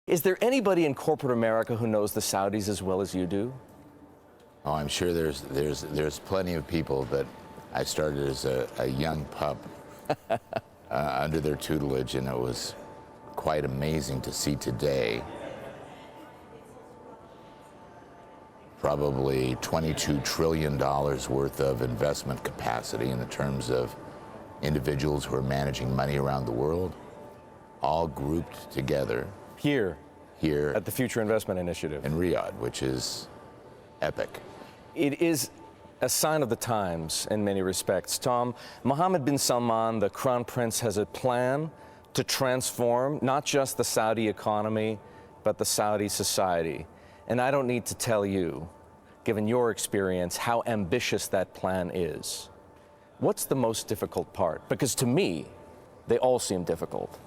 Is there anybody in corporate America who knows the Saudis as well as you do? Oh, I'm sure there's plenty of people, but I started as a young pup under their tutelage, and it was quite amazing to see today probably $22 trillion worth of investment capacity in the terms of individuals who are managing money around the world, all grouped together. Here at the Future Investment Initiative in Riyadh, which is epic. It is a sign of the times in many respects. Tom, Mohammed bin Salman, the Crown Prince, has a plan to transform not just the Saudi economy, but the Saudi society. And I don't need to tell you, given your experience, how ambitious that plan is. What's the most difficult part? Because to me, they all seem difficult.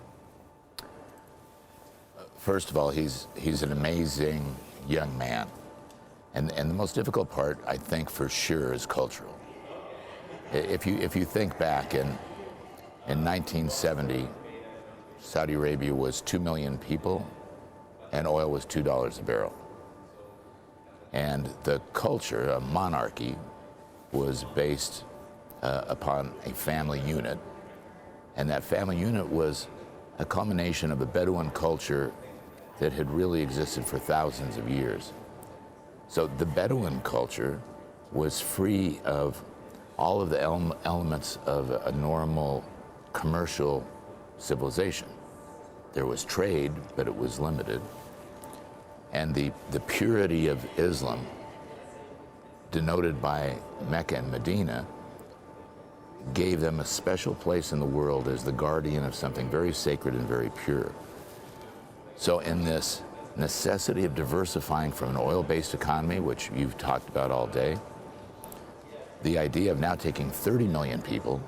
First of all, he's an amazing young man. And the most difficult part, I think, for sure, is cultural. If you think back in 1970, Saudi Arabia was 2 million people, and oil was $2 a barrel. And the culture, a monarchy, was based upon a family unit. And that family unit was a culmination of a Bedouin culture that had really existed for thousands of years. So the Bedouin culture was free of all of the elements of a normal commercial civilization. There was trade, but it was limited. And the purity of Islam, denoted by Mecca and Medina, gave them a special place in the world as the guardian of something very sacred and very pure. So in this necessity of diversifying from an oil-based economy, which you've talked about all day, the idea of now taking 30 million people,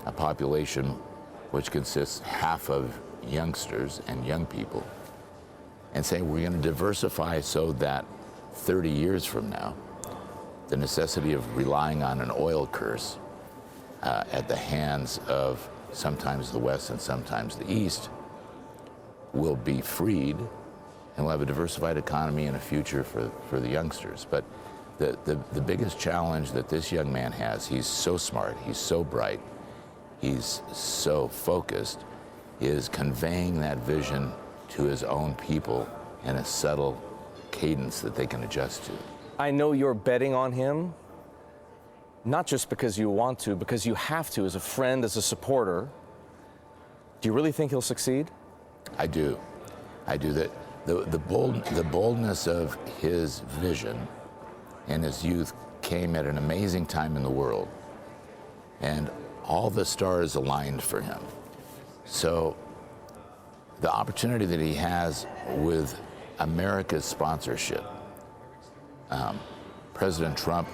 a population which consists half of youngsters and young people, and saying we're going to diversify so that 30 years from now, the necessity of relying on an oil curse at the hands of sometimes the West and sometimes the East will be freed, and we'll have a diversified economy and a future for the youngsters. But the biggest challenge that this young man has, he's so smart, he's so bright, he's so focused, is conveying that vision to his own people in a subtle cadence that they can adjust to. I know you're betting on him, not just because you want to, because you have to, as a friend, as a supporter. Do you really think he'll succeed? I do. The boldness of his vision in his youth came at an amazing time in the world, and all the stars aligned for him. So the opportunity that he has with America's sponsorship, President Trump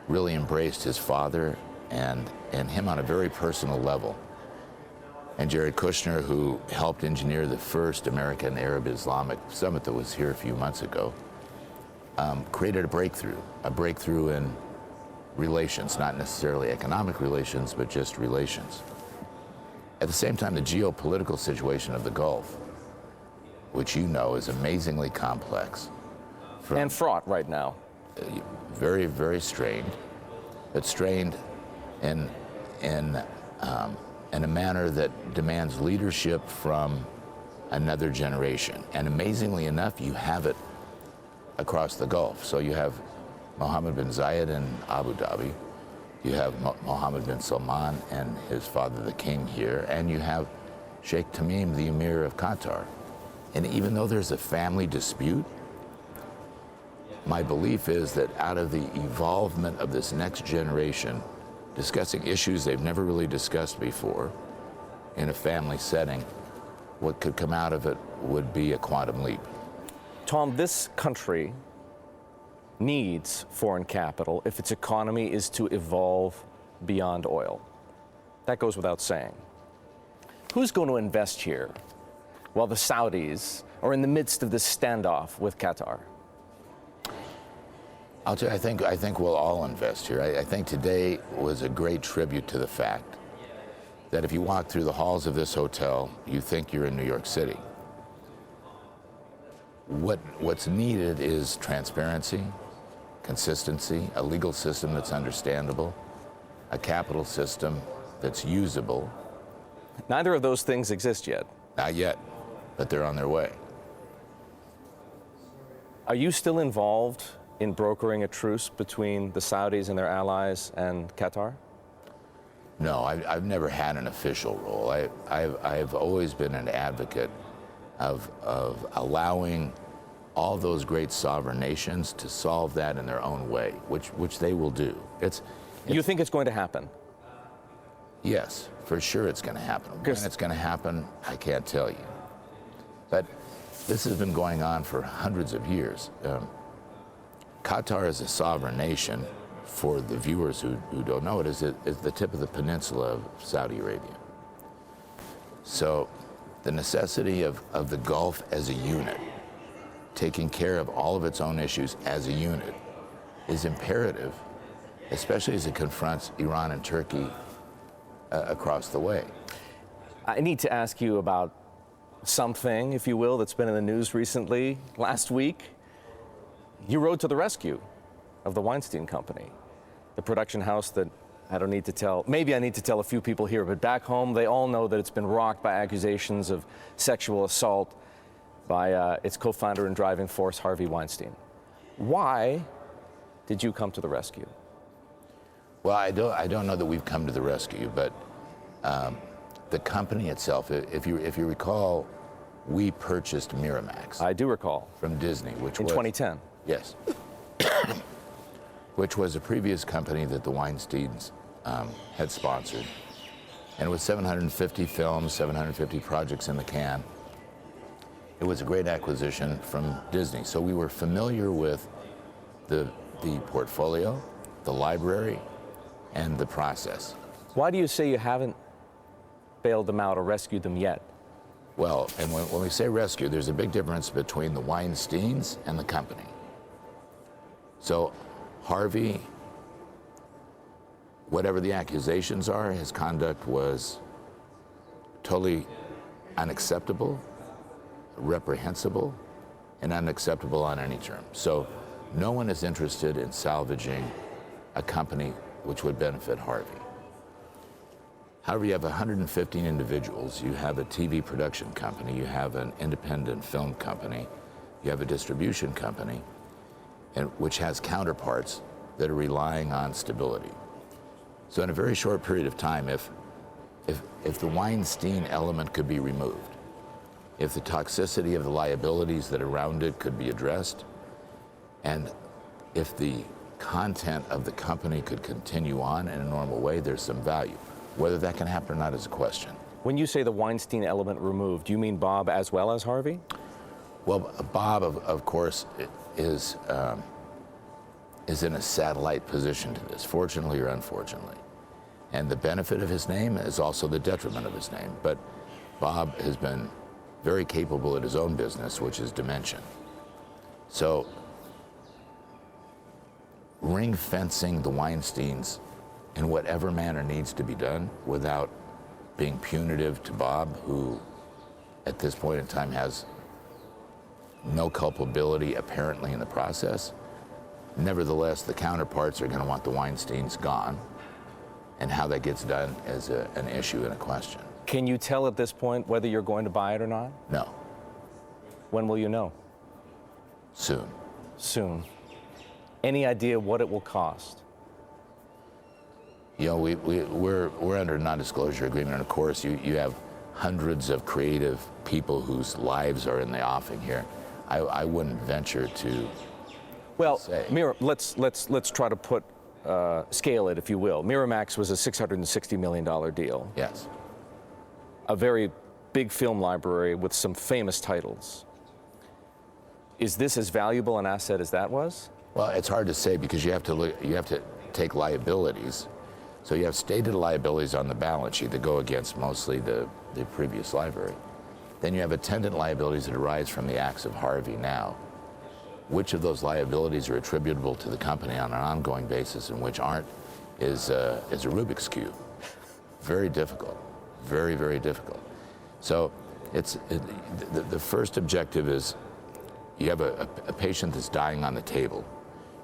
really embraced his father and him on a very personal level. And Jared Kushner, who helped engineer the first American Arab Islamic summit that was here a few months ago, created a breakthrough in relations, not necessarily economic relations, but just relations. At the same time, the geopolitical situation of the Gulf, which you know is amazingly complex. And fraught right now. Very, very strained, but strained in a manner that demands leadership from another generation. And amazingly enough, you have it across the Gulf. So you have Mohammed bin Zayed in Abu Dhabi, you have Mohammed bin Salman and his father, the king, here, and you have Sheikh Tamim, the Emir of Qatar. And even though there's a family dispute, my belief is that out of the evolvement of this next generation, discussing issues they've never really discussed before in a family setting, what could come out of it would be a quantum leap. Tom, this country needs foreign capital if its economy is to evolve beyond oil. That goes without saying. Who's going to invest here while the Saudis are in the midst of this standoff with Qatar? I'll tell you, I think we'll all invest here. I think today was a great tribute to the fact that if you walk through the halls of this hotel, you think you're in New York City. What's needed is transparency, consistency, a legal system that's understandable, a capital system that's usable. Neither of those things exist yet. Not yet, but they're on their way. Are you still involved in brokering a truce between the Saudis and their allies and Qatar? No, I've never had an official role. I've always been an advocate of allowing all those great sovereign nations to solve that in their own way, which they will do. You think it's going to happen? Yes, for sure it's going to happen. When it's going to happen, I can't tell you. But this has been going on for hundreds of years. Qatar is a sovereign nation. For the viewers who don't know it, is the tip of the peninsula of Saudi Arabia. So the necessity of the Gulf as a unit, taking care of all of its own issues as a unit, is imperative, especially as it confronts Iran and Turkey across the way. I need to ask you about something, if you will, that's been in the news recently. Last week, you rode to the rescue of the Weinstein Company, the production house that I don't need to tell, maybe I need to tell a few people here, but back home, they all know that it's been rocked by accusations of sexual assault by its co-founder and driving force, Harvey Weinstein. Why did you come to the rescue? Well, I don't know that we've come to the rescue, but the company itself, if you recall, we purchased Miramax. I do recall. From Disney, which in was 2010. Yes. Which was a previous company that the Weinsteins had sponsored. And with 750 films, 750 projects in the can, it was a great acquisition from Disney. So we were familiar with the portfolio, the library, and the process. Why do you say you haven't bailed them out or rescued them yet? Well, and when we say rescue, there's a big difference between the Weinsteins and the company. So Harvey, whatever the accusations are, his conduct was totally unacceptable, reprehensible, and unacceptable on any term. So no one is interested in salvaging a company which would benefit Harvey. However, you have 115 individuals, you have a TV production company, you have an independent film company, you have a distribution company, and which has counterparts that are relying on stability. So in a very short period of time, if the Weinstein element could be removed, if the toxicity of the liabilities that are around it could be addressed, and if the content of the company could continue on in a normal way, there's some value. Whether that can happen or not is a question. When you say the Weinstein element removed, do you mean Bob as well as Harvey? Well, Bob, of course, is in a satellite position to this, fortunately or unfortunately. And the benefit of his name is also the detriment of his name. But Bob has been very capable at his own business, which is Dimension. So ring fencing the Weinsteins in whatever manner needs to be done without being punitive to Bob, who at this point in time has no culpability apparently in the process. Nevertheless, the counterparts are going to want the Weinsteins gone, and how that gets done is an issue and a question. Can you tell at this point whether you're going to buy it or not? No. When will you know? Soon. Soon. Any idea what it will cost? You know, we're under a non-disclosure agreement, and of course you have hundreds of creative people whose lives are in the offing here. I wouldn't venture to say. Let's try to put scale it, if you will. Miramax was a $660 million deal. Yes. A very big film library with some famous titles. Is this as valuable an asset as that was? Well, it's hard to say because you have to take liabilities. So you have stated liabilities on the balance sheet that go against mostly the previous library. Then you have attendant liabilities that arise from the acts of Harvey now. Which of those liabilities are attributable to the company on an ongoing basis and which aren't is a Rubik's Cube. Very difficult. Very, very difficult. So the first objective is you have a patient that's dying on the table.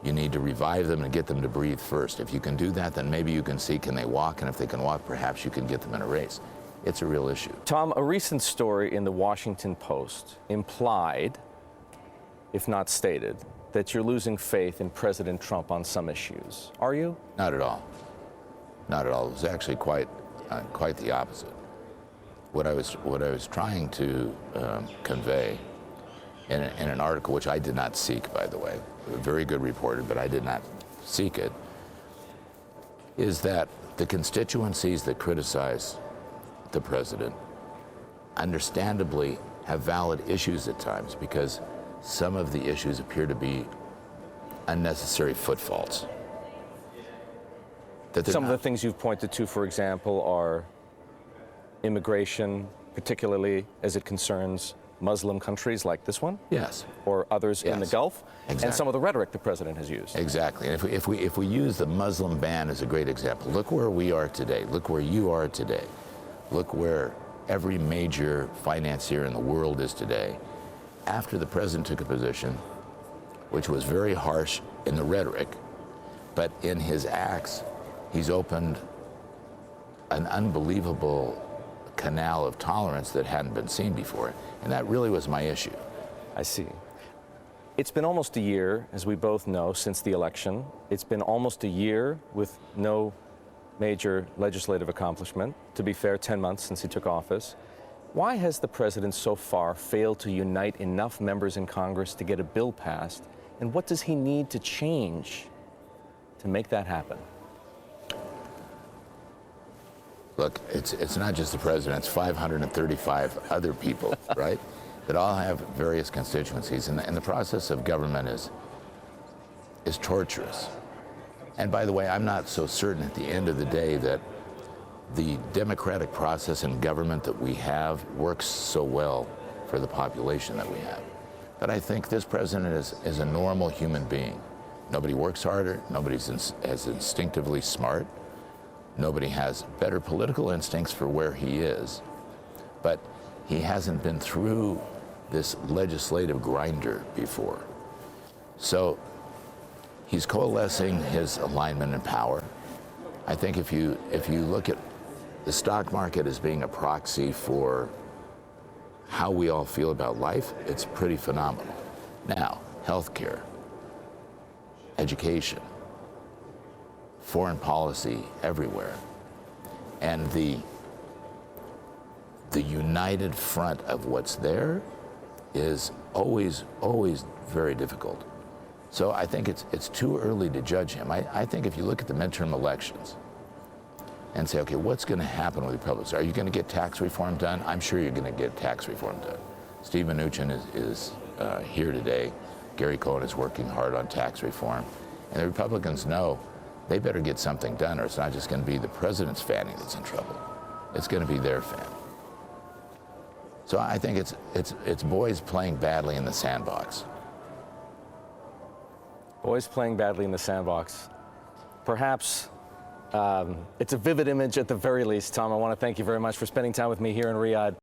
You need to revive them and get them to breathe first. If you can do that, then maybe you can see, can they walk? And if they can walk, perhaps you can get them in a race. It's a real issue. Tom, a recent story in the Washington Post implied, if not stated, that you're losing faith in President Trump on some issues. Are you? Not at all. Not at all. It was actually quite the opposite. What I was trying to convey in an article, which I did not seek, by the way, a very good reporter, but I did not seek it, is that the constituencies that criticize the president understandably have valid issues at times, because some of the issues appear to be unnecessary footfalls. Some of the things you've pointed to, for example, are immigration, particularly as it concerns Muslim countries like this one? Yes. Or others in the Gulf? Exactly. And some of the rhetoric the president has used. Exactly. And if we use the Muslim ban as a great example, look where we are today. Look where you are today. Look where every major financier in the world is today. After the president took a position which was very harsh in the rhetoric, but in his acts, he's opened an unbelievable canal of tolerance that hadn't been seen before. And that really was my issue. I see. It's been almost a year, as we both know, since the election. It's been almost a year with no major legislative accomplishment. To be fair, 10 months since he took office. Why has the president so far failed to unite enough members in Congress to get a bill passed? And what does he need to change to make that happen? Look, it's not just the president, it's 535 other people, right? That all have various constituencies. And the process of government is torturous. And by the way, I'm not so certain at the end of the day that the democratic process in government that we have works so well for the population that we have. But I think this president is a normal human being. Nobody works harder, nobody's as instinctively smart. Nobody has better political instincts for where he is, but he hasn't been through this legislative grinder before. So he's coalescing his alignment and power. I think if you look at the stock market as being a proxy for how we all feel about life, it's pretty phenomenal. Now, healthcare, education, foreign policy everywhere. And the united front of what's there is always very difficult. So I think it's too early to judge him. I think if you look at the midterm elections and say, okay, what's going to happen with Republicans? Are you going to get tax reform done? I'm sure you're going to get tax reform done. Steve Mnuchin is here today. Gary Cohn is working hard on tax reform. And the Republicans know they better get something done, or it's not just going to be the president's fanny that's in trouble. It's going to be their fanny. So I think it's boys playing badly in the sandbox. Boys playing badly in the sandbox. Perhaps it's a vivid image at the very least. Tom, I want to thank you very much for spending time with me here in Riyadh.